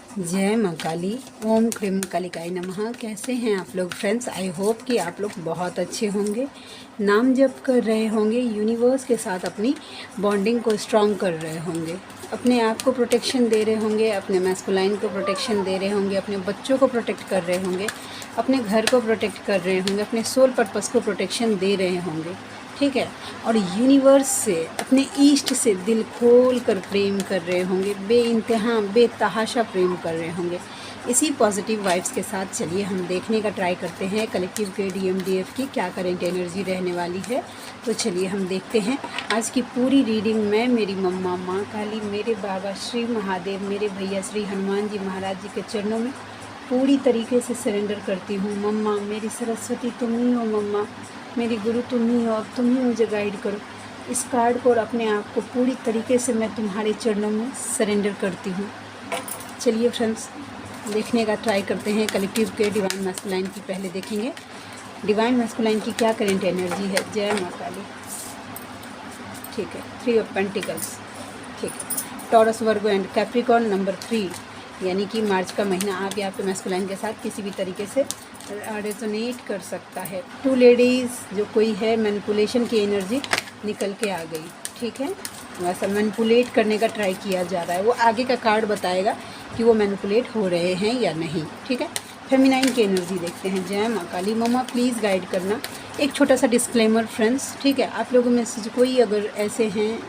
जय माँ काली। ओम क्रीम कालिकाय नमः। कैसे हैं आप लोग फ्रेंड्स? आई होप कि आप लोग बहुत अच्छे होंगे, नाम जप कर रहे होंगे, यूनिवर्स के साथ अपनी बॉन्डिंग को स्ट्रॉन्ग कर रहे होंगे, अपने आप को प्रोटेक्शन दे रहे होंगे, अपने मैस्कुलाइन को प्रोटेक्शन दे रहे होंगे, अपने बच्चों को प्रोटेक्ट कर रहे होंगे, अपने घर को प्रोटेक्ट कर रहे होंगे, अपने सोल पर्पस को प्रोटेक्शन दे रहे होंगे। ठीक है। और यूनिवर्स से, अपने ईस्ट से दिल खोल कर प्रेम कर रहे होंगे, बेइंतहा बेतहाशा प्रेम कर रहे होंगे। इसी पॉजिटिव वाइब्स के साथ चलिए हम देखने का ट्राई करते हैं कलेक्टिव के DMDF की क्या करेंट एनर्जी रहने वाली है। तो चलिए हम देखते हैं आज की पूरी रीडिंग में। मेरी मम्मा माँ काली, मेरे बाबा श्री महादेव, मेरे भैया श्री हनुमान जी महाराज जी के चरणों में पूरी तरीके से सरेंडर करती हूँ। मम्मा मेरी सरस्वती तुम ही हो, मम्मा मेरी गुरु तुम ही हो, अब तुम ही मुझे गाइड करो। इस कार्ड को और अपने आप को पूरी तरीके से मैं तुम्हारे चरणों में सरेंडर करती हूँ। चलिए फ्रेंड्स देखने का ट्राई करते हैं कलेक्टिव के डिवाइन मैस्कुलाइन की। पहले देखेंगे डिवाइन मैस्कुलाइन की क्या करेंट एनर्जी है। जय माँ काली। ठीक है, 3 ऑफ पेंटिकल्स। ठीक है, Taurus Virgo and Capricorn number 3, यानी कि मार्च का महीना आप या आपके मैस्कुलाइन के साथ किसी भी तरीके से रेजोनेट कर सकता है। 2 लेडीज़ जो कोई है, मैनिपुलेशन की एनर्जी निकल के आ गई। ठीक है, वैसा मैनिपुलेट करने का ट्राई किया जा रहा है। वो आगे का कार्ड बताएगा कि वो मैनिपुलेट हो रहे हैं या नहीं। ठीक है, फेमिनाइन की एनर्जी देखते हैं। जय माँ काली। मम्मा प्लीज़ गाइड करना। एक छोटा सा डिस्क्लेमर फ्रेंड्स, ठीक है, आप लोगों में से कोई अगर ऐसे हैं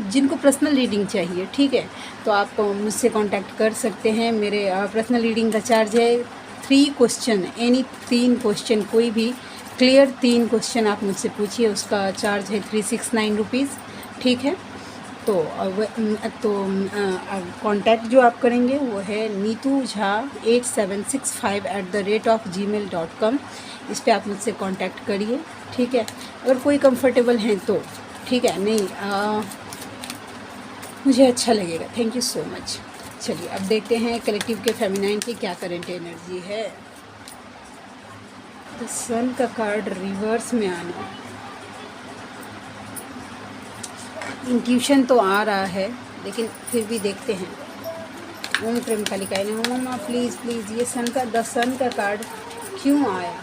जिनको पर्सनल रीडिंग चाहिए, ठीक है, तो आप मुझसे कांटेक्ट कर सकते हैं। मेरे पर्सनल रीडिंग का चार्ज है 3 क्वेश्चन, एनी 3 क्वेश्चन, कोई भी क्लियर 3 क्वेश्चन आप मुझसे पूछिए, उसका चार्ज है 369 रुपीज़। ठीक है, तो कांटेक्ट जो आप करेंगे वो है नीतू झा 8765@gmail.com। इस पे आप मुझसे कांटेक्ट करिए। ठीक है, अगर कोई कंफर्टेबल हैं तो ठीक है, नहीं मुझे अच्छा लगेगा। Thank you so much. चलिए अब देखते हैं कलेक्टिव के फेमिनाइन की क्या करंट एनर्जी है। तो सन का कार्ड रिवर्स में आना, इंट्यूशन तो आ रहा है लेकिन फिर भी देखते हैं। ओम प्रेम कालिकाय नमः। मम्मा प्लीज़ प्लीज़, ये सन का, द सन का कार्ड क्यों आया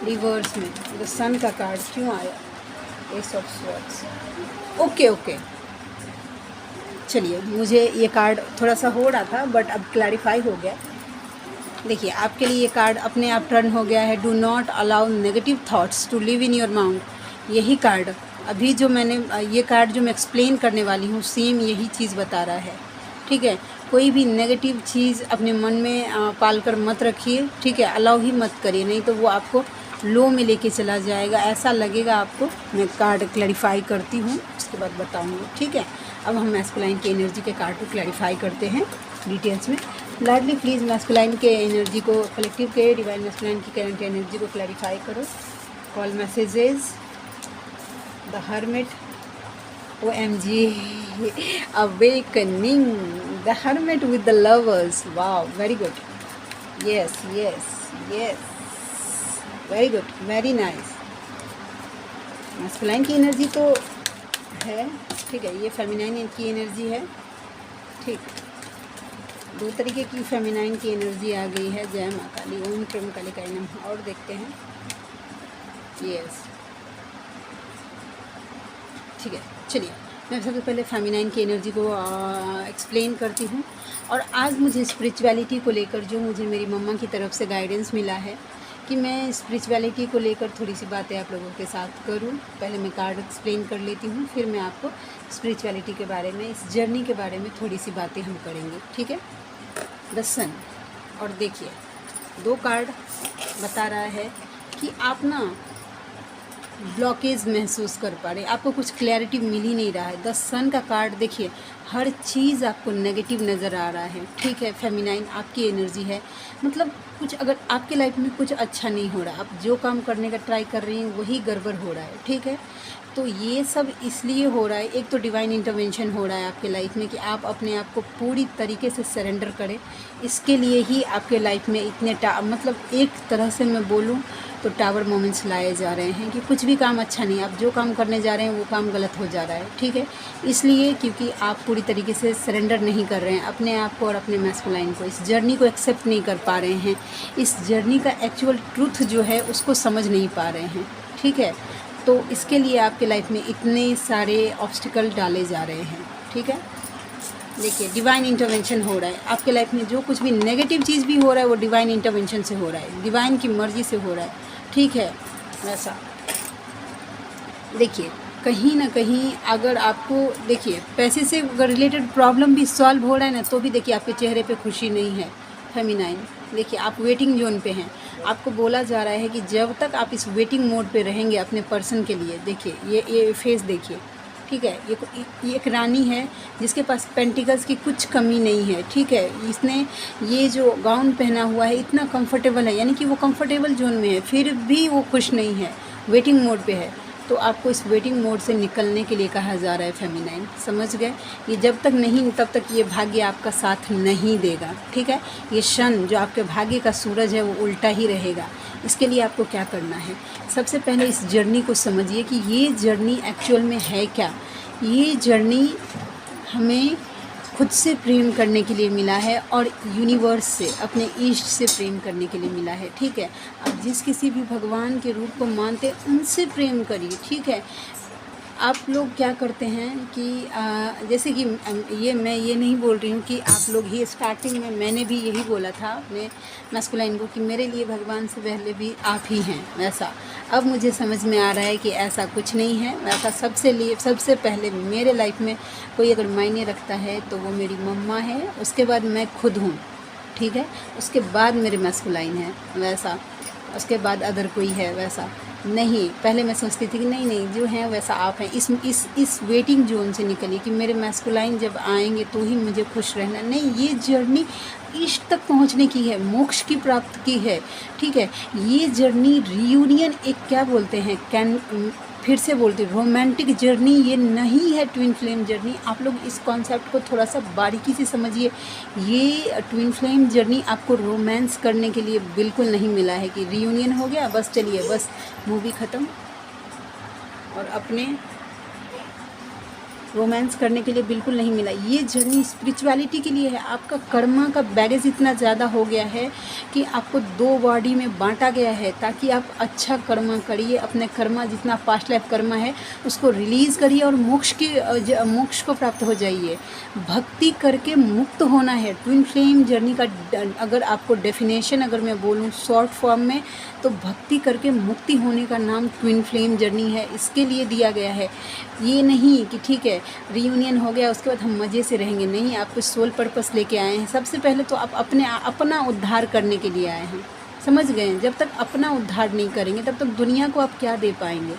रिवर्स में? द सन का कार्ड क्यों आया? S of swords. Okay okay, चलिए मुझे ये कार्ड थोड़ा सा हो रहा था बट अब क्लैरिफाई हो गया। देखिए आपके लिए ये कार्ड अपने आप टर्न हो गया है। Do not allow negative thoughts to live in your mind. यही कार्ड अभी जो मैंने ये कार्ड जो मैं एक्सप्लेन करने वाली हूँ सेम यही चीज़ बता रहा है। ठीक है, कोई भी नेगेटिव चीज़ अपने मन में पाल कर मत रखिए। ठीक है, अलाउ ही मत करिए, नहीं तो वो आपको लो में लेके चला जाएगा, ऐसा लगेगा आपको। मैं कार्ड क्लैरिफाई करती हूँ उसके बाद बताऊँगी। ठीक है, अब हम मैस्कुलाइन की एनर्जी के कार्ड को क्लैरिफाई करते हैं डिटेल्स में। लाडली प्लीज़ मैस्कुलाइन के एनर्जी को, कलेक्टिव के डिवाइन मैस्कुलाइन की करंट एनर्जी को क्लैरिफाई करो। Call messages, the hermit, OMG, awakening, the hermit with the lovers. Wow, very good. Yes, yes, yes. Very good, very nice. Masculine की energy तो है, ठीक है, ये फेमिनाइन की एनर्जी है। ठीक, 2 तरीके की फेमिनाइन की एनर्जी आ गई है। जय माँ काली। ओम क्रीम कालिकाय नमः। और देखते हैं। यस, ठीक है, चलिए मैं सबसे पहले फेमिनाइन की एनर्जी को एक्सप्लेन करती हूँ। और आज मुझे स्पिरिचुअलिटी को लेकर जो मुझे मेरी मम्मा की तरफ से गाइडेंस मिला है कि मैं स्पिरिचुअलिटी को लेकर थोड़ी सी बातें आप लोगों के साथ करूँ। पहले मैं कार्ड एक्सप्लेन कर लेती हूँ, फिर मैं आपको स्पिरिचुअलिटी के बारे में, इस जर्नी के बारे में थोड़ी सी बातें हम करेंगे। ठीक है, द सन। और देखिए 2 कार्ड बता रहा है कि आप ना ब्लॉकेज महसूस कर पा रहे, आपको कुछ क्लैरिटी मिल ही नहीं रहा है। द सन का कार्ड देखिए, हर चीज़ आपको नेगेटिव नज़र आ रहा है। ठीक है, फेमिनाइन आपकी एनर्जी है, मतलब कुछ अगर आपके लाइफ में कुछ अच्छा नहीं हो रहा, आप जो काम करने का ट्राई कर रही हैं वही गड़बड़ हो रहा है। ठीक है, तो ये सब इसलिए हो रहा है, एक तो डिवाइन इंटरवेंशन हो रहा है आपके लाइफ में कि आप अपने आप को पूरी तरीके से सरेंडर करें। इसके लिए ही आपके लाइफ में इतने मतलब एक तरह से मैं बोलूँ तो टावर मोमेंट्स लाए जा रहे हैं कि कुछ भी काम अच्छा नहीं, आप जो काम करने जा रहे हैं वो काम गलत हो जा रहा है, ठीक है। इसलिए क्योंकि आप पूरी तरीके से सरेंडर नहीं कर रहे हैं अपने आप को और अपने मैस्कुलाइन को, इस जर्नी को एक्सेप्ट नहीं कर पा रहे हैं, इस जर्नी का एक्चुअल ट्रूथ जो है उसको समझ नहीं पा रहे हैं, ठीक है। तो इसके लिए आपके लाइफ में इतने सारे ऑब्स्टिकल डाले जा रहे हैं, ठीक है। देखिए डिवाइन इंटरवेंशन हो रहा है आपके लाइफ में, जो कुछ भी नेगेटिव चीज़ भी हो रहा है वो डिवाइन इंटरवेंशन से हो रहा है, डिवाइन की मर्ज़ी से हो रहा है, ठीक है। वैसा देखिए कहीं ना कहीं अगर आपको देखिए पैसे से अगर रिलेटेड प्रॉब्लम भी सॉल्व हो रहा है ना, तो भी देखिए आपके चेहरे पे खुशी नहीं है फेमिनाइन। देखिए आप वेटिंग जोन पे हैं, आपको बोला जा रहा है कि जब तक आप इस वेटिंग मोड पे रहेंगे अपने पर्सन के लिए, देखिए ये फेस देखिए, ठीक है। ये एक रानी है जिसके पास पेंटिकल्स की कुछ कमी नहीं है, ठीक है। इसने ये जो गाउन पहना हुआ है इतना कंफर्टेबल है, यानी कि वो कंफर्टेबल जोन में है, फिर भी वो खुश नहीं है, वेटिंग मोड पे है। तो आपको इस वेटिंग मोड से निकलने के लिए कहा जा रहा है फेमिनाइन, समझ गए। ये जब तक नहीं तब तक ये भाग्य आपका साथ नहीं देगा, ठीक है। ये शन जो आपके भाग्य का सूरज है वो उल्टा ही रहेगा। इसके लिए आपको क्या करना है, सबसे पहले इस जर्नी को समझिए कि ये जर्नी एक्चुअल में है क्या। ये जर्नी हमें खुद से प्रेम करने के लिए मिला है और यूनिवर्स से, अपने ईष्ट से प्रेम करने के लिए मिला है, ठीक है। आप जिस किसी भी भगवान के रूप को मानते हैं उनसे प्रेम करिए, ठीक है। आप लोग क्या करते हैं कि जैसे कि ये मैं ये नहीं बोल रही हूँ कि आप लोग ही, स्टार्टिंग में मैंने भी यही बोला था अपने मैस्कुलाइन को कि मेरे लिए भगवान से पहले भी आप ही हैं, वैसा अब मुझे समझ में आ रहा है कि ऐसा कुछ नहीं है। वैसा सबसे पहले मेरे लाइफ में कोई अगर मायने रखता है तो वो मेरी मम्मा है, उसके बाद मैं खुद हूँ, ठीक है। उसके बाद मेरे मैस्कुलाइन है, वैसा उसके बाद अदर कोई है, वैसा नहीं। पहले मैं सोचती थी कि नहीं जो है वैसा आप हैं। इस वेटिंग जोन से निकलिए कि मेरे मैस्कुलाइन जब आएंगे तो ही मुझे खुश रहना। नहीं, ये जर्नी इष्ट तक पहुंचने की है, मोक्ष की प्राप्त की है, ठीक है। ये जर्नी रियूनियन, एक क्या बोलते हैं, फिर से बोलती हूँ, रोमांटिक जर्नी ये नहीं है ट्विन फ्लेम जर्नी। आप लोग इस कॉन्सेप्ट को थोड़ा सा बारीकी से समझिए। ये ट्विन फ्लेम जर्नी आपको रोमांस करने के लिए बिल्कुल नहीं मिला है कि रियूनियन हो गया बस चलिए बस मूवी ख़त्म, और अपने रोमांस करने के लिए बिल्कुल नहीं मिला। ये जर्नी स्पिरिचुअलिटी के लिए है। आपका कर्मा का बैगेज इतना ज़्यादा हो गया है कि आपको 2 बॉडी में बांटा गया है ताकि आप अच्छा कर्मा करिए, अपने कर्मा जितना पास्ट लाइफ कर्मा है उसको रिलीज़ करिए और मोक्ष को प्राप्त हो जाइए। भक्ति करके मुक्त होना है। ट्विन फ्लेम जर्नी का अगर आपको डेफिनेशन अगर मैं बोलूँ शॉर्ट फॉर्म में तो भक्ति करके मुक्ति होने का नाम ट्विन फ्लेम जर्नी है, इसके लिए दिया गया है। ये नहीं कि ठीक है रियूनियन हो गया उसके बाद हम मज़े से रहेंगे, नहीं। आप कुछ सोल पर्पस लेके आए हैं। सबसे पहले तो आप अपना उद्धार करने के लिए आए हैं, समझ गए। जब तक अपना उद्धार नहीं करेंगे तब तक दुनिया को आप क्या दे पाएंगे।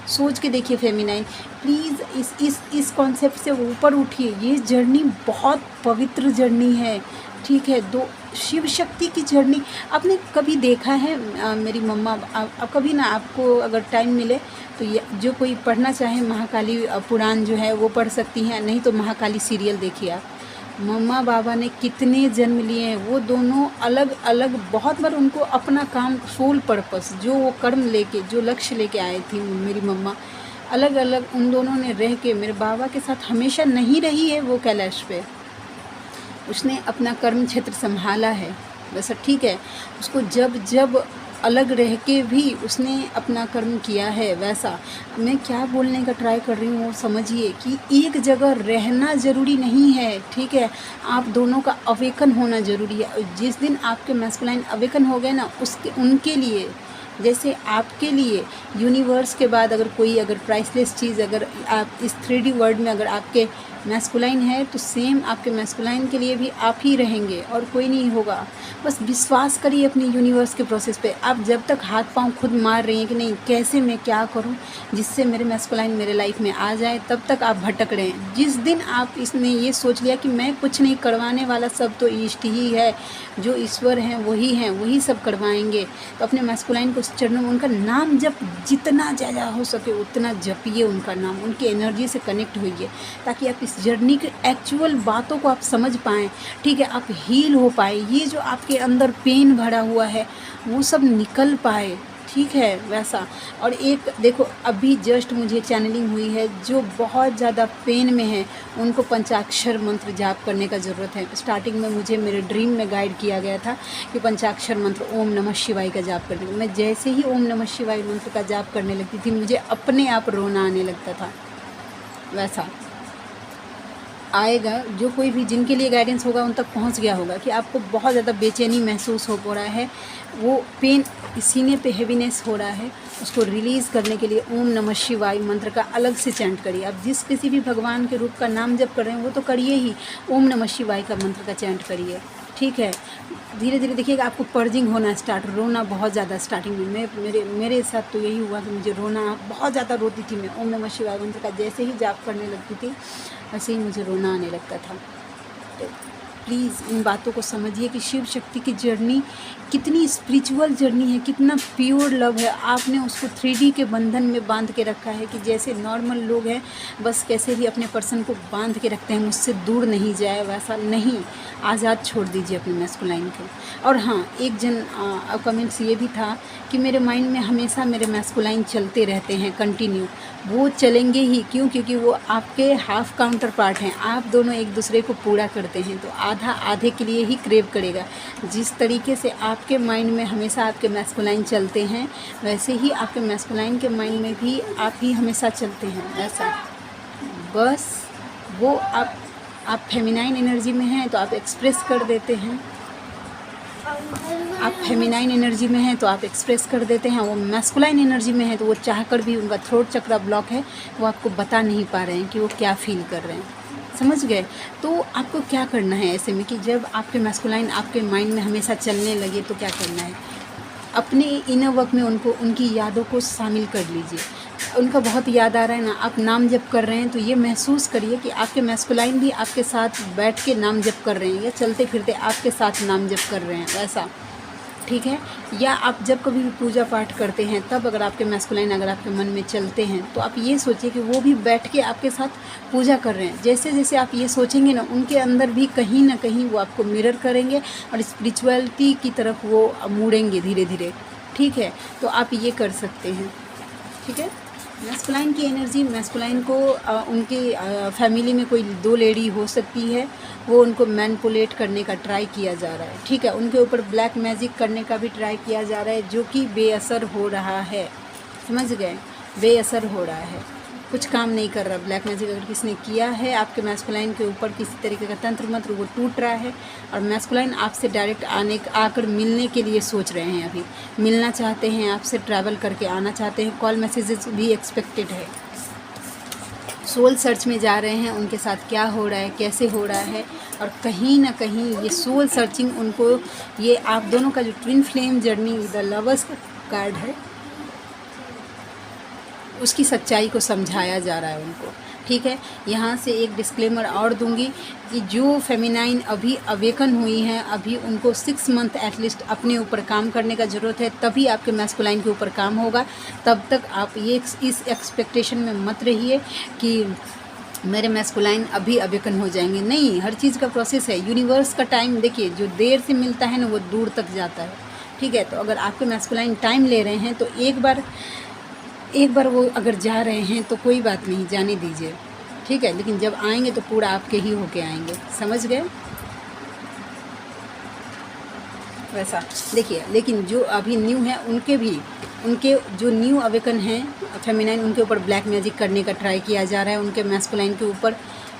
सोच के देखिए फेमिनाइन, प्लीज़ इस कॉन्सेप्ट से ऊपर उठिए। ये जर्नी बहुत पवित्र जर्नी है, ठीक है। दो शिव शक्ति की जर्नी आपने कभी देखा है? मेरी मम्मा आप कभी ना, आपको अगर टाइम मिले तो ये जो कोई पढ़ना चाहे महाकाली पुराण जो है वो पढ़ सकती हैं, नहीं तो महाकाली सीरियल देखिए आप। मम्मा बाबा ने कितने जन्म लिए हैं, वो दोनों अलग अलग बहुत बार उनको अपना काम सोल पर्पस जो वो कर्म लेके जो लक्ष्य लेके आए थी मेरी मम्मा, अलग अलग उन दोनों ने रह के मेरे बाबा के साथ हमेशा नहीं रही है वो कैलाश पे। उसने अपना कर्म क्षेत्र संभाला है वैसा, ठीक है। उसको जब अलग रह के भी उसने अपना कर्म किया है वैसा। मैं क्या बोलने का ट्राई कर रही हूँ वो समझिए कि एक जगह रहना ज़रूरी नहीं है, ठीक है। आप दोनों का अवेकन होना ज़रूरी है। जिस दिन आपके मैस्कुलाइन अवेकन हो गए ना, उनके लिए, जैसे आपके लिए यूनिवर्स के बाद अगर प्राइसलेस चीज़ अगर आप इस 3D वर्ल्ड में अगर आपके मैस्कुलाइन है तो सेम आपके मैस्कुलाइन के लिए भी आप ही रहेंगे और कोई नहीं होगा। बस विश्वास करिए अपनी यूनिवर्स के प्रोसेस पे। आप जब तक हाथ पांव खुद मार रही हैं कि नहीं कैसे मैं क्या करूं जिससे मेरे मैस्कुलाइन मेरे लाइफ में आ जाए, तब तक आप भटक रहे हैं। जिस दिन आप इसमें ये सोच लिया कि मैं कुछ नहीं करवाने वाला, सब तो ईष्ट ही है, जो ईश्वर हैं वही सब करवाएंगे, तो अपने मैस्कुलाइन को उस चरणों में उनका नाम जप जितना ज़्यादा हो सके उतना जपिए उनका नाम, उनकी एनर्जी से कनेक्ट होइए, ताकि आप इस जर्नी के एक्चुअल बातों को आप समझ पाएँ, ठीक है, आप हील हो पाए, ये जो आपके अंदर पेन भरा हुआ है वो सब निकल पाए, ठीक है वैसा। और एक देखो अभी जस्ट मुझे चैनलिंग हुई है, जो बहुत ज़्यादा पेन में है उनको पंचाक्षर मंत्र जाप करने का ज़रूरत है। स्टार्टिंग में मुझे मेरे ड्रीम में गाइड किया गया था कि पंचाक्षर मंत्र ओम नमः शिवाय का जाप करने का। मैं जैसे ही ओम नमः शिवाय मंत्र का जाप करने लगती थी मुझे अपने आप रोना आने लगता था। वैसा आएगा, जो कोई भी जिनके लिए गाइडेंस होगा उन तक पहुंच गया होगा कि आपको बहुत ज़्यादा बेचैनी महसूस हो रहा है, वो पेन सीने पे हेवीनेस हो रहा है, उसको रिलीज़ करने के लिए ओम नमः शिवाय मंत्र का अलग से चैंट करिए। आप जिस किसी भी भगवान के रूप का नाम जप कर रहे हैं वो तो करिए ही, ओम नमः शिवाय का मंत्र का चैंट करिए, ठीक है। धीरे धीरे देखिएगा आपको पर्जिंग होना स्टार्ट, रोना बहुत ज़्यादा स्टार्टिंग में मेरे साथ तो यही हुआ कि मुझे रोना बहुत ज़्यादा रोती थी मैं। ओम नमः शिवाय मंत्र का जैसे ही जाप करने लगती थी वैसे ही मुझे रोना आने लगता था। तो प्लीज़ इन बातों को समझिए कि शिव शक्ति की जर्नी कितनी स्पिरिचुअल जर्नी है, कितना प्योर लव है। आपने उसको 3D के बंधन में बांध के रखा है कि जैसे नॉर्मल लोग हैं बस कैसे भी अपने पर्सन को बांध के रखते हैं, मुझसे दूर नहीं जाए, वैसा नहीं, आज़ाद छोड़ दीजिए अपने मैस्कुलाइन को। और हाँ, एक जन कमेंट्स ये भी था कि मेरे माइंड में हमेशा मेरे मैस्कुलाइन चलते रहते हैं कंटिन्यू। वो चलेंगे ही, क्यों? क्योंकि वो आपके हाफ काउंटर पार्ट हैं, आप दोनों एक दूसरे को पूरा करते हैं, तो आधा आधे के लिए ही क्रेव करेगा। जिस तरीके से आपके माइंड में हमेशा आपके मैस्कुलाइन चलते हैं वैसे ही आपके मैस्कुलाइन के माइंड में भी आप ही हमेशा चलते हैं, ऐसा। बस वो आप फेमिनाइन एनर्जी में हैं तो आप एक्सप्रेस कर देते हैं, आप फेमिनाइन एनर्जी में हैं तो आप एक्सप्रेस कर देते हैं। वो मैस्कुलाइन एनर्जी में है तो वो चाहकर भी, उनका थ्रोट चक्रा ब्लॉक है, वो आपको बता नहीं पा रहे हैं कि वो क्या फील कर रहे हैं, समझ गए? तो आपको क्या करना है ऐसे में कि जब आपके मैस्कुलाइन आपके माइंड में हमेशा चलने लगे तो क्या करना है, अपने इनर वर्क में उनको, उनकी यादों को शामिल कर लीजिए। उनका बहुत याद आ रहा है ना, आप नाम जप कर रहे हैं तो ये महसूस करिए कि आपके मैस्कुलाइन भी आपके साथ बैठ के नाम जप कर रहे हैं या चलते फिरते आपके साथ नाम जप कर रहे हैं, वैसा, ठीक है। या आप जब कभी भी पूजा पाठ करते हैं तब अगर आपके मैस्कुलाइन अगर आपके मन में चलते हैं तो आप ये सोचिए कि वो भी बैठ के आपके साथ पूजा कर रहे हैं। जैसे जैसे आप ये सोचेंगे ना, उनके अंदर भी कहीं ना कहीं वो आपको मिरर करेंगे और स्पिरिचुअलिटी की तरफ वो मुड़ेंगे धीरे धीरे, ठीक है। तो आप ये कर सकते हैं, ठीक है। मैस्कुलाइन की एनर्जी, मैस्कुलाइन को उनके फैमिली में कोई 2 लेडी हो सकती है, वो उनको मैनिपुलेट करने का ट्राई किया जा रहा है, ठीक है। उनके ऊपर ब्लैक मैजिक करने का भी ट्राई किया जा रहा है, जो कि बेअसर हो रहा है, समझ गए? बेअसर हो रहा है, कुछ काम नहीं कर रहा। ब्लैक मैजिक अगर किसी ने किया है आपके मैस्कुलाइन के ऊपर किसी तरीके का तंत्र मंत्र, वो टूट रहा है और मैस्कुलाइन आपसे डायरेक्ट आकर मिलने के लिए सोच रहे हैं, अभी मिलना चाहते हैं आपसे, ट्रैवल करके आना चाहते हैं, कॉल मैसेजेस भी एक्सपेक्टेड है, सोल सर्च में जा रहे हैं, उनके साथ क्या हो रहा है, कैसे हो रहा है। और कहीं ना कहीं ये सोल सर्चिंग उनको, ये आप दोनों का जो twin flame journey the lovers card है उसकी सच्चाई को समझाया जा रहा है उनको, ठीक है। यहाँ से एक डिस्क्लेमर और दूंगी कि जो फेमिनाइन अभी अवेकन हुई हैं, अभी उनको 6 मंथ एटलीस्ट अपने ऊपर काम करने का ज़रूरत है, तभी आपके मैस्कुलाइन के ऊपर काम होगा। तब तक आप ये इस एक्सपेक्टेशन में मत रहिए कि मेरे मैस्कुलाइन अभी अवेकन हो जाएंगे, नहीं, हर चीज़ का प्रोसेस है। यूनिवर्स का टाइम देखिए, जो देर से मिलता है ना वो दूर तक जाता है, ठीक है। तो अगर आपके मैस्कुलाइन टाइम ले रहे हैं तो एक बार वो अगर जा रहे हैं तो कोई बात नहीं, जाने दीजिए, ठीक है। लेकिन जब आएंगे तो पूरा आपके ही होके आएंगे, समझ गए? वैसा देखिए, लेकिन जो अभी न्यू है उनके जो न्यू अवेकन हैं फेमिनाइन, उनके ऊपर ब्लैक मैजिक करने का ट्राई किया जा रहा है, उनके मैस्कुलाइन के ऊपर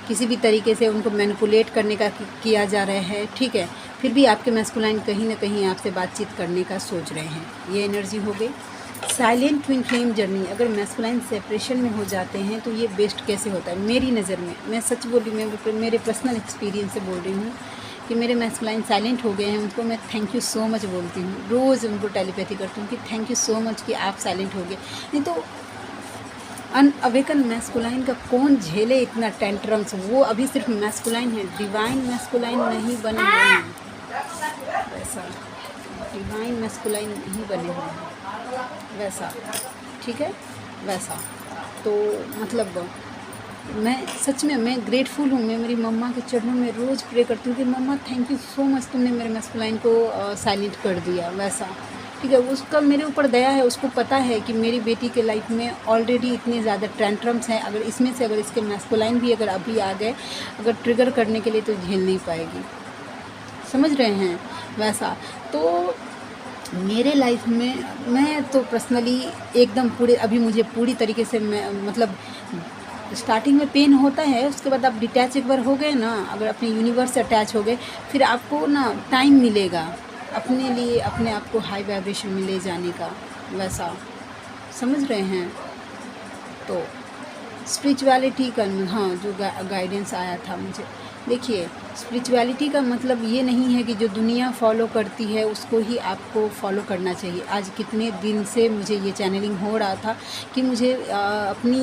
किसी भी तरीके से उनको मैनिपुलेट करने का किया जा रहा है, ठीक है। फिर भी आपके मैस्कुलाइन कहीं ना कहीं आपसे बातचीत करने का सोच रहे हैं, ये एनर्जी हो गई। साइलेंट ट्विन फ्लेम जर्नी, अगर मैस्कुलाइन सेपरेशन में हो जाते हैं तो ये बेस्ट कैसे होता है मेरी नज़र में, मैं सच बोली, मैं मेरे पर्सनल एक्सपीरियंस से बोल रही हूँ कि मेरे मैस्कुलाइन साइलेंट हो गए हैं, उनको मैं थैंक यू सो मच बोलती हूँ, रोज़ उनको टेलीपैथी करती हूँ कि थैंक यू सो मच कि आप साइलेंट हो गए। नहीं तो अनअवेकन मैस्कुलाइन का कौन झेले इतना टेंट्रम्स, वो अभी सिर्फ मैस्कुलाइन है, डिवाइन मैस्कुलाइन नहीं बने हुए हैं, वैसा डिवाइन मैस्कुलाइन नहीं बने हुए हैं। वैसा, ठीक है, वैसा। तो मतलब मैं सच में मैं ग्रेटफुल हूँ, मैं मेरी मम्मा के चरणों में रोज़ प्रे करती हूँ कि मम्मा थैंक यू सो मच, तुमने मेरे मस्कुलाइन को साइलेंट कर दिया, वैसा, ठीक है। उसका मेरे ऊपर दया है, उसको पता है कि मेरी बेटी के लाइफ में ऑलरेडी इतने ज़्यादा टेंट्रम्स हैं, अगर इसमें से अगर इसके मस्कुलाइन भी अगर अभी आ गए अगर ट्रिगर करने के लिए, तो झेल नहीं पाएगी, समझ रहे हैं, वैसा। तो मेरे लाइफ में मैं तो पर्सनली एकदम पूरे, अभी मुझे पूरी तरीके से मैं मतलब स्टार्टिंग में पेन होता है, उसके बाद आप डिटैच एक बार हो गए ना, अगर अपने यूनिवर्स से अटैच हो गए, फिर आपको ना टाइम मिलेगा अपने लिए, अपने आप को हाई वाइब्रेशन में ले जाने का, वैसा, समझ रहे हैं। तो स्पिरिचुअलिटी का हाँ जो गाइडेंस आया था मुझे, देखिए स्पिरिचुअलिटी का मतलब ये नहीं है कि जो दुनिया फॉलो करती है उसको ही आपको फॉलो करना चाहिए। आज कितने दिन से मुझे ये चैनलिंग हो रहा था कि मुझे अपनी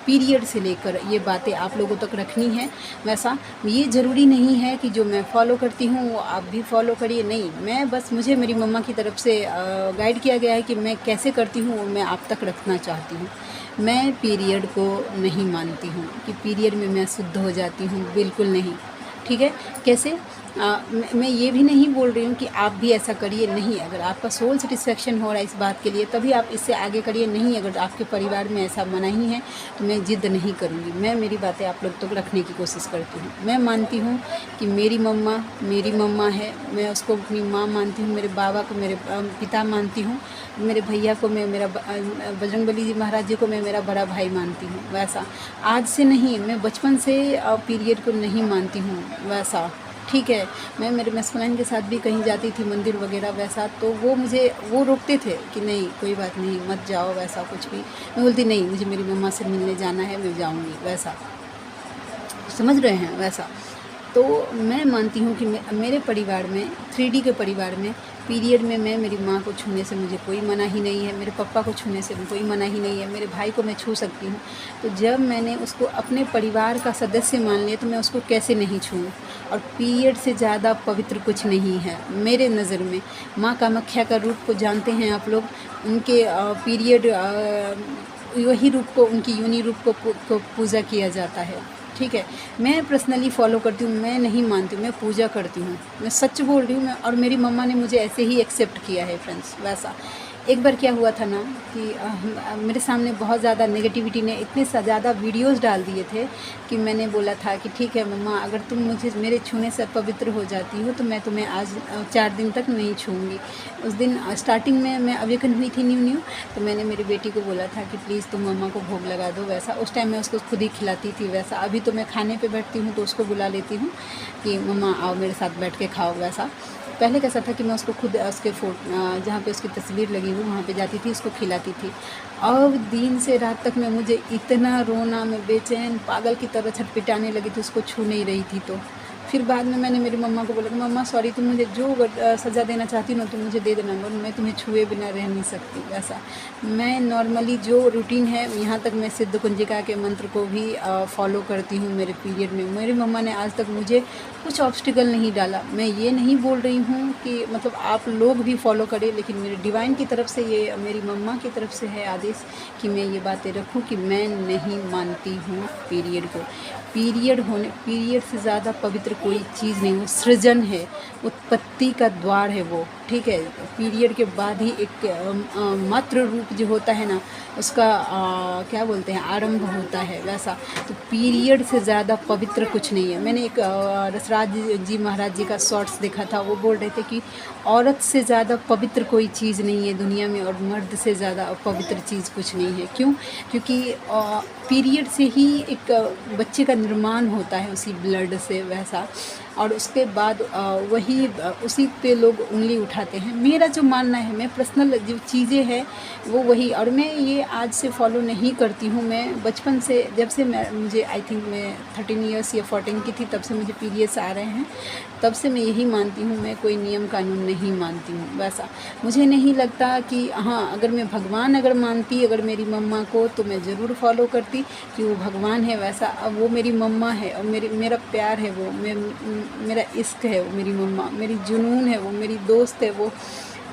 पीरियड से लेकर ये बातें आप लोगों तक रखनी है, वैसा। ये ज़रूरी नहीं है कि जो मैं फॉलो करती हूँ वो आप भी फॉलो करिए, नहीं, मैं बस मुझे मेरी मम्मा की तरफ से गाइड किया गया है कि मैं कैसे करती हूँ वो मैं आप तक रखना चाहती हूँ। मैं पीरियड को नहीं मानती हूँ कि पीरियड में मैं शुद्ध हो जाती हूँ, बिल्कुल नहीं, ठीक है। कैसे मैं ये भी नहीं बोल रही हूँ कि आप भी ऐसा करिए, नहीं, अगर आपका सोल सेटिस्फेक्शन हो रहा है इस बात के लिए तभी आप इससे आगे करिए, नहीं अगर आपके परिवार में ऐसा मना ही है तो मैं ज़िद नहीं करूँगी। मैं मेरी बातें आप लोग तक रखने की कोशिश करती हूँ। मैं मानती हूँ कि मेरी मम्मा है, मैं उसको अपनी माँ मानती हूँ, मेरे बाबा को मेरे पिता मानती हूँ, मेरे भैया को मैं मेरा बजरंगबली जी महाराज जी को मैं मेरा बड़ा भाई मानती हूँ, वैसा। आज से नहीं, मैं बचपन से पीरियड को नहीं मानती हूँ, वैसा, ठीक है। मैं मेरे मस्कुलाइन के साथ भी कहीं जाती थी मंदिर वगैरह, वैसा, तो वो रोकते थे कि नहीं कोई बात नहीं मत जाओ, वैसा कुछ भी। मैं बोलती नहीं, मुझे मेरी मम्मा से मिलने जाना है, मैं जाऊँगी, वैसा, समझ रहे हैं, वैसा। तो मैं मानती हूँ कि मेरे परिवार में 3D के परिवार में पीरियड में मैं मेरी माँ को छूने से मुझे कोई मना ही नहीं है, मेरे पापा को छूने से कोई मना ही नहीं है, मेरे भाई को मैं छू सकती हूँ। तो जब मैंने उसको अपने परिवार का सदस्य मान लिया तो मैं उसको कैसे नहीं छूऊँ। और पीरियड से ज़्यादा पवित्र कुछ नहीं है मेरे नज़र में। माँ कामाख्या का रूप को जानते हैं आप लोग, उनके पीरियड वही रूप को, उनकी योनि रूप को पूजा किया जाता है, ठीक है। मैं पर्सनली फ़ॉलो करती हूँ, मैं नहीं मानती हूँ, मैं पूजा करती हूँ, मैं सच बोल रही हूँ। मैं और मेरी मम्मा ने मुझे ऐसे ही एक्सेप्ट किया है फ्रेंड्स, वैसा। एक बार क्या हुआ था ना कि मेरे सामने बहुत ज़्यादा नेगेटिविटी ने इतने ज़्यादा वीडियोस डाल दिए थे कि मैंने बोला था कि ठीक है मम्मा, अगर तुम मुझे मेरे छूने से पवित्र हो जाती हो तो मैं तुम्हें आज 4 दिन तक नहीं छूँगी। उस दिन स्टार्टिंग में मैं अवेकन हुई थी न्यू, तो मैंने मेरी बेटी को बोला था कि प्लीज़ तुम मम्मा को भोग लगा दो, वैसा। उस टाइम मैं उसको खुद ही खिलाती थी, वैसा। अभी तो मैं खाने पर बैठती हूँ तो उसको बुला लेती हूँ कि मम्मा आओ मेरे साथ बैठ के खाओ, वैसा। पहले कैसा था कि मैं उसको खुद उसके जहाँ पे उसकी तस्वीर लगी हुई वहाँ पे जाती थी, उसको खिलाती थी। अब दिन से रात तक मैं मुझे इतना रोना, मैं बेचैन पागल की तरह छटपटाने लगी थी, उसको छू नहीं रही थी। तो फिर बाद में मैंने मेरी मम्मा को बोला कि मम्मा सॉरी, तुम मुझे जो सज़ा देना चाहती हो ना तुम मुझे दे देना, मगर मैं तुम्हें छुए बिना रह नहीं सकती, वैसा। मैं नॉर्मली जो रूटीन है, यहाँ तक मैं सिद्ध कुंजिका के मंत्र को भी फॉलो करती हूँ मेरे पीरियड में। मेरी मम्मा ने आज तक मुझे कुछ ऑब्स्टिकल नहीं डाला। मैं ये नहीं बोल रही हूँ कि मतलब आप लोग भी फॉलो करें, लेकिन मेरे डिवाइन की तरफ से, ये मेरी मम्मा की तरफ से है आदेश कि मैं ये बातें रखूँ कि मैं नहीं मानती हूँ पीरियड को। पीरियड से ज़्यादा पवित्र कोई चीज़ नहीं, वो सृजन है, उत्पत्ति का द्वार है वो, ठीक है। पीरियड के बाद ही एक मातृ रूप जो होता है ना, उसका क्या बोलते हैं, आरंभ होता है, वैसा। तो पीरियड से ज़्यादा पवित्र कुछ नहीं है। मैंने एक रसराज जी महाराज जी का शॉर्ट्स देखा था, वो बोल रहे थे कि औरत से ज़्यादा पवित्र कोई चीज़ नहीं है दुनिया में, और मर्द से ज़्यादा पवित्र चीज़ कुछ नहीं है। क्यों? क्योंकि पीरियड से ही एक बच्चे का निर्माण होता है, उसी ब्लड से, वैसा। और उसके बाद वही उसी पे लोग उंगली उठाते हैं। मेरा जो मानना है, मैं पर्सनल जो चीज़ें हैं वो वही, और मैं ये आज से फॉलो नहीं करती हूँ। मैं बचपन से, जब से मुझे आई थिंक मैं 13 ईयर्स या 14 की थी, तब से मुझे पीरियड्स आ रहे हैं, तब से मैं यही मानती हूँ। मैं कोई नियम कानून नहीं मानती हूँ, वैसा। मुझे नहीं लगता कि हाँ, अगर मैं भगवान अगर मानती अगर मेरी मम्मा को, तो मैं ज़रूर फॉलो करती कि वो भगवान है, वैसा। अब वो मेरी मम्मा है और मेरा प्यार है, वो मेरा इश्क है, वो मेरी मम्मा, मेरी जुनून है, वो मेरी दोस्त है, वो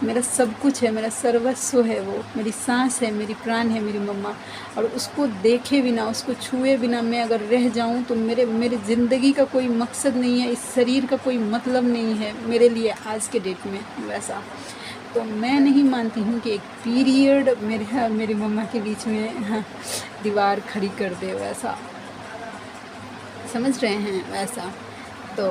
मेरा सब कुछ है, मेरा सर्वस्व है वो, मेरी सांस है, मेरी प्राण है मेरी मम्मा। और उसको देखे बिना, उसको छुए बिना मैं अगर रह जाऊं तो मेरे ज़िंदगी का कोई मकसद नहीं है, इस शरीर का कोई मतलब नहीं है मेरे लिए आज के डेट में वैसा। तो मैं नहीं मानती हूँ कि एक पीरियड मेरी मम्मा के बीच में दीवार खड़ी कर दे वैसा, समझ रहे हैं वैसा। तो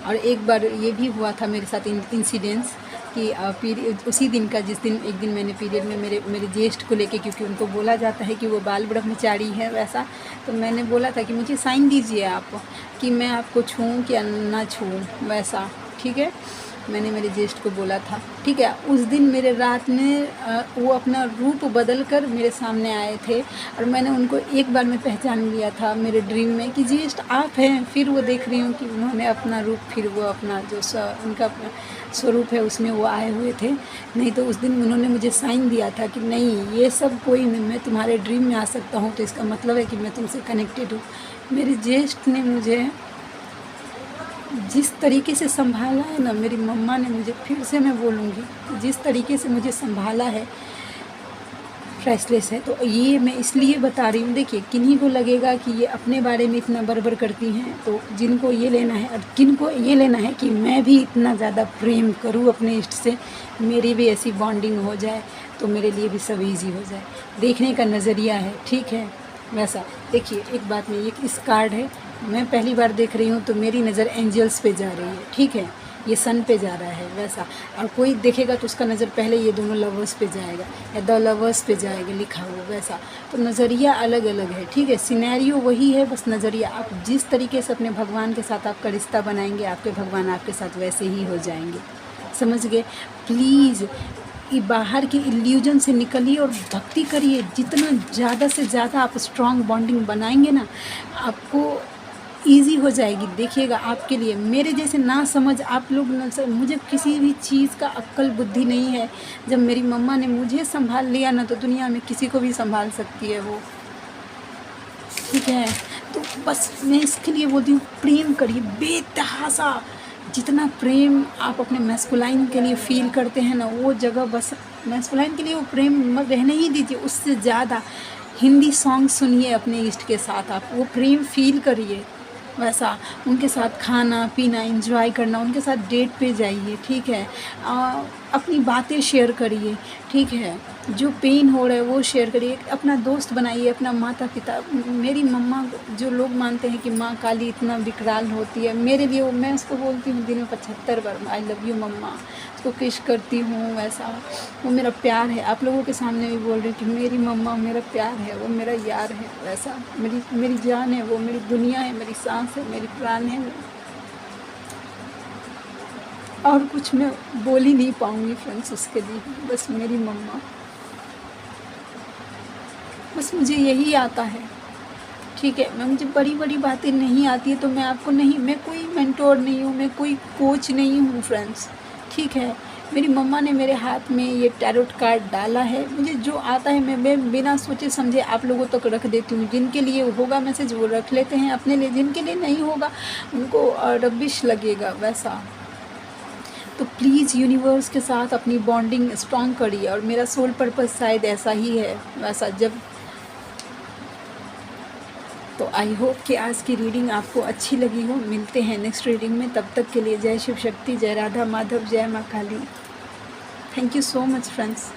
और एक बार ये भी हुआ था मेरे साथ इंसिडेंस कि पीरियड उसी दिन का, जिस दिन एक दिन मैंने पीरियड में मेरे ज्येष्ठ को लेके, क्योंकि उनको बोला जाता है कि वो बाल ब्रह्मचारी है वैसा, तो मैंने बोला था कि मुझे साइन दीजिए आप कि मैं आपको छूऊं कि ना छूऊं वैसा, ठीक है। मैंने मेरे ज्येष्ठ को बोला था, ठीक है। उस दिन मेरे रात में वो अपना रूप बदल कर मेरे सामने आए थे और मैंने उनको एक बार में पहचान लिया था मेरे ड्रीम में कि ज्येष्ठ आप हैं। फिर वो देख रही हूँ कि उन्होंने अपना रूप, फिर वो अपना जो उनका स्वरूप है उसमें वो आए हुए थे। नहीं तो उस दिन उन्होंने मुझे साइन दिया था कि नहीं, ये सब कोई नहीं, मैं तुम्हारे ड्रीम में आ सकता हूँ तो इसका मतलब है कि मैं तुमसे कनेक्टेड हूँ। मेरे ज्येष्ठ ने मुझे जिस तरीके से संभाला है ना, मेरी मम्मा ने मुझे, फिर से मैं बोलूँगी, जिस तरीके से मुझे संभाला है प्राइसलेस है। तो ये मैं इसलिए बता रही हूँ, देखिए किन्हीं को लगेगा कि ये अपने बारे में इतना बड़बड़ करती हैं, तो जिनको ये लेना है और किनको ये लेना है कि मैं भी इतना ज़्यादा प्रेम करूँ अपने इष्ट से, मेरी भी ऐसी बॉन्डिंग हो जाए तो मेरे लिए भी सब ईजी हो जाए। देखने का नज़रिया है, ठीक है वैसा। देखिए एक बात में, ये इस कार्ड है, मैं पहली बार देख रही हूँ तो मेरी नज़र एंजल्स पे जा रही है, ठीक है। ये सन पे जा रहा है वैसा, और कोई देखेगा तो उसका नज़र पहले ये दोनों लवर्स पे जाएगा या द लवर्स पे जाएगा लिखा हुआ वैसा। तो नज़रिया अलग अलग है, ठीक है। सिनेरियो वही है, बस नज़रिया। आप जिस तरीके से अपने भगवान के साथ आपका रिश्ता बनाएंगे, आपके भगवान आपके साथ वैसे ही हो जाएंगे, समझ गए। प्लीज़ बाहर के इल्यूजन से निकलिए और भक्ति करिए। जितना ज़्यादा से ज़्यादा आप स्ट्रॉन्ग बॉन्डिंग बनाएंगे ना, आपको ईजी हो जाएगी। देखिएगा आपके लिए, मेरे जैसे ना समझ आप लोग मुझे किसी भी चीज़ का अक्ल बुद्धि नहीं है। जब मेरी मम्मा ने मुझे संभाल लिया ना, तो दुनिया में किसी को भी संभाल सकती है वो, ठीक है। तो बस मैं इसके लिए बोलती हूँ, प्रेम करिए बेतहासा। जितना प्रेम आप अपने मैस्कुलाइन के लिए फ़ील करते हैं ना, वो जगह बस मैस्कुलाइन के लिए वो प्रेम रहने ही दीजिए। उससे ज़्यादा हिंदी सॉन्ग सुनिए अपने इष्ट के साथ, आप वो प्रेम फ़ील करिए वैसा। उनके साथ खाना पीना एंजॉय करना, उनके साथ डेट पे जाइए, ठीक है। अपनी बातें शेयर करिए, ठीक है। जो पेन हो रहा है वो शेयर करिए। अपना दोस्त बनाइए, अपना माता पिता। मेरी मम्मा, जो लोग मानते हैं कि माँ काली इतना विकराल होती है, मेरे लिए मैं उसको बोलती हूँ दिन में 75 बार आई लव यू मम्मा, उसको किस करती हूँ वैसा। वो मेरा प्यार है। आप लोगों के सामने भी बोल रही हूँ कि मेरी मम्मा मेरा प्यार है, वो मेरा यार है वैसा। मेरी जान है, वो मेरी दुनिया है, मेरी सांस है, मेरी प्राण है। और कुछ मैं बोल ही नहीं पाऊँगी फ्रेंड्स उसके लिए, बस मेरी मम्मा, बस मुझे यही आता है, ठीक है। मुझे बड़ी बड़ी बातें नहीं आती है, तो मैं आपको नहीं, मैं कोई मेंटोर नहीं हूँ, मैं कोई कोच नहीं हूँ फ्रेंड्स, ठीक है। मेरी मम्मा ने मेरे हाथ में ये टैरोट कार्ड डाला है, मुझे जो आता है मैं बिना सोचे समझे आप लोगों तक रख देती हूँ। जिनके लिए होगा मैसेज वो रख लेते हैं अपने लिए, जिनके लिए नहीं होगा उनको रबिश लगेगा वैसा। तो प्लीज़ यूनिवर्स के साथ अपनी बॉन्डिंग स्ट्रॉन्ग करिए, और मेरा सोल पर्पस शायद ऐसा ही है वैसा। जब तो आई होप कि आज की रीडिंग आपको अच्छी लगी हो। मिलते हैं नेक्स्ट रीडिंग में, तब तक के लिए जय शिव शक्ति, जय राधा माधव, जय माँ Kali. Thank you so much friends.